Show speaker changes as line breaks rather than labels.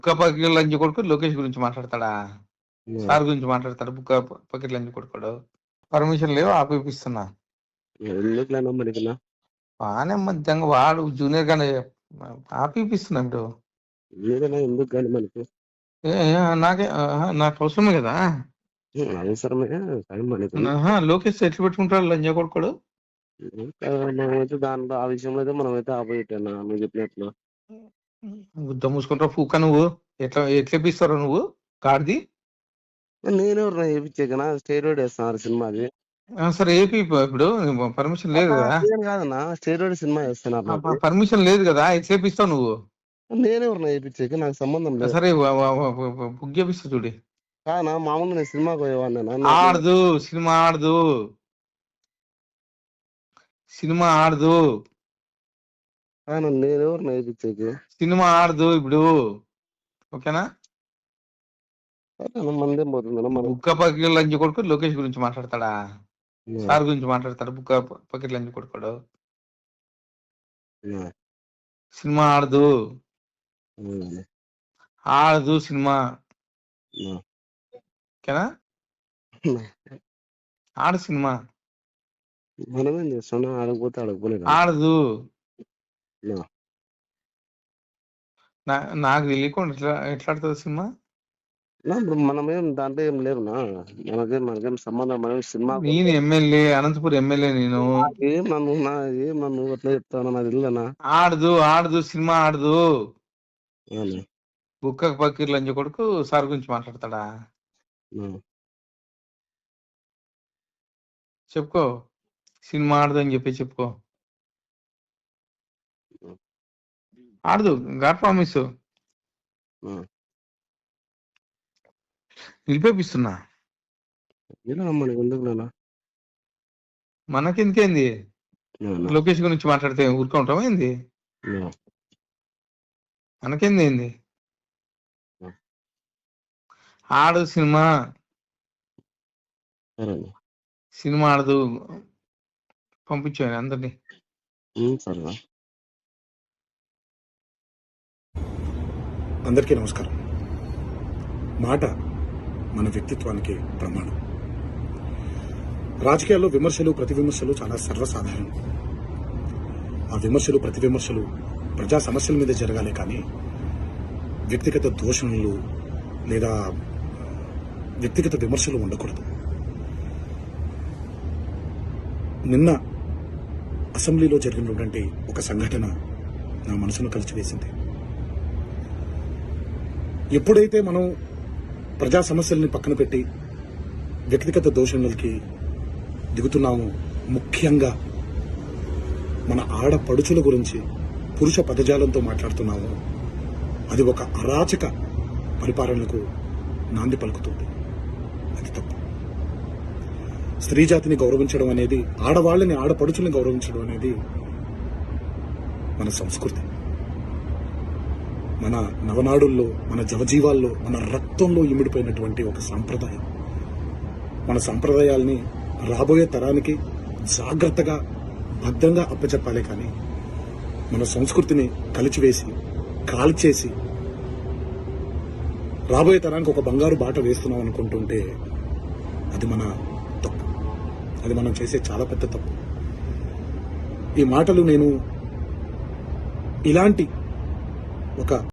బుక్క Pakir lunch కొడుకు లోకేష్ గురించి మాట్లాడతాడా?
హ్మ్.
సార్ గురించి మాట్లాడతాడు. బుక్క పకీర్ లంచ్ కొడుకోడు. పర్మిషన్ లేవు ఆపిపిస్తున్నా.
ఎందుకులేనా మనకినా?
బానే మధ్యంగా వాడు జూనియర్ గానే ఆపిపిస్తున్నా ఇప్పుడు.
మీరేనా ఎందుకు గాని మనకి?
నాకే నాకు అవసరమే కదా.
అవసరమే కానీ మనకి
లోకేష్ ఎట్లా పెట్టుకుంటాడు లంచ కొడుకోడు?
మనమైతే దాంట్లో ఆ విషయంలో అయితే మనమైతే ఆపోజిటేనా నువ్వు చెప్పినట్లు.
గుద్ద మూసుకుంటావు పూక నువ్వు. ఎట్లా ఎట్లేపిస్తావు నువ్వు కార్ది?
నేనెవరు చేయించాకనా స్టేరోయిడ్ వేస్తున్నారు సినిమాది.
సరే ఏపీ ఇప్పుడు పర్మిషన్ లేదు కదా.
నేను కాదన్నా స్టేరోయిడ్ సినిమా వేస్తున్నారు నాకు.
పర్మిషన్ లేదు కదా, ఎట్లేపిస్తావు నువ్వు?
నేనెవరు వేయించాక నాకు సంబంధం లేదు.
సరే బుక్ చేపిస్తా చూడి.
కానా మామూలుగా నేను సినిమాకి పోయేవాడినా?
ఆడదు సినిమా ఆడదు. సినిమా ఆడదు.
నేనెవరు వేయించాకి?
సినిమా ఆడదు ఇప్పుడు. ఓకేనా?
మందేం పోతుందా మనం?
బుక్క పకీర్ లంచ్ కొడుకు లోకేష్ గురించి మాట్లాడతాడా? సార్ గురించి మాట్లాడతాడు. బుక్క పకీర్ లంచ్ కొడుకోడు. సినిమా ఆడదు. ఆడదు సినిమా. ఓకేనా? ఆడు సినిమా
మనమేం చేస్తున్నాం? ఆడకపోతే ఆడకపోలేదు.
ఆడదు. నాకు తెలియకుండా ఎట్లా ఆడుతుంది సినిమా?
ఇప్పుడు మనమేం దాంట్లో ఏం లేవునా, మనకేం సంబంధం. మనం సినిమా
నేను ఎమ్మెల్యే, అనంతపురం ఎమ్మెల్యే. నేను
ఏం నన్ను అట్లా చెప్తాను నాకు తెలియదనా?
ఆడదు సినిమా ఆడదు. బుక్క పకీర్ లంచ కొడుకు సార్ గురించి మాట్లాడతాడా? చెప్పుకో. సినిమా ఆడదు అని చెప్పి చెప్పుకో. ఆడదు. గాడ్ ప్రామిస్ నిలిపేపిస్తున్నా. మనకెందుకేంది? లోకేష్ గురించి మాట్లాడితే ఊరుకుంటాం ఏంది? మనకేంది ఏంది? ఆడు సినిమా. సినిమా ఆడదు. పంపించాను అందరినీ.
అందరికీ నమస్కారం. మాట మన వ్యక్తిత్వానికి ప్రమాణం. రాజకీయాల్లో విమర్శలు ప్రతి విమర్శలు చాలా సర్వసాధారణం. ఆ విమర్శలు ప్రతి విమర్శలు ప్రజా సమస్యల మీద జరగాలి, కానీ వ్యక్తిగత దూషణలు లేదా వ్యక్తిగత విమర్శలు ఉండకూడదు. నిన్న అసెంబ్లీలో జరిగినటువంటి ఒక సంఘటన నా మనసును కలిచివేసింది. ఎప్పుడైతే మనం ప్రజా సమస్యల్ని పక్కన పెట్టి వ్యక్తిగత దూషణలకి దిగుతున్నామో, ముఖ్యంగా మన ఆడపడుచుల గురించి పురుష పదజాలంతో మాట్లాడుతున్నామో, అది ఒక అరాచక పరిపాలనకు నాంది పలుకుతుంది. అది తప్పు. స్త్రీ జాతిని గౌరవించడం అనేది, ఆడవాళ్ళని ఆడపడుచుల్ని గౌరవించడం అనేది మన సంస్కృతి. మన నవనాడుల్లో, మన జవజీవాల్లో, మన రక్తంలో ఇమిడిపోయినటువంటి ఒక సాంప్రదాయం. మన సాంప్రదాయాల్ని రాబోయే తరానికి జాగ్రత్తగా భద్రంగా అప్పచెప్పాలి, కానీ మన సంస్కృతిని కలిచివేసి కాల్చేసి రాబోయే తరానికి ఒక బంగారు బాట వేస్తున్నాం అనుకుంటుంటే అది మన తప్పు. అది మనం చేసే చాలా పెద్ద తప్పు. ఈ మాటలు నేను ఇలాంటి ఒక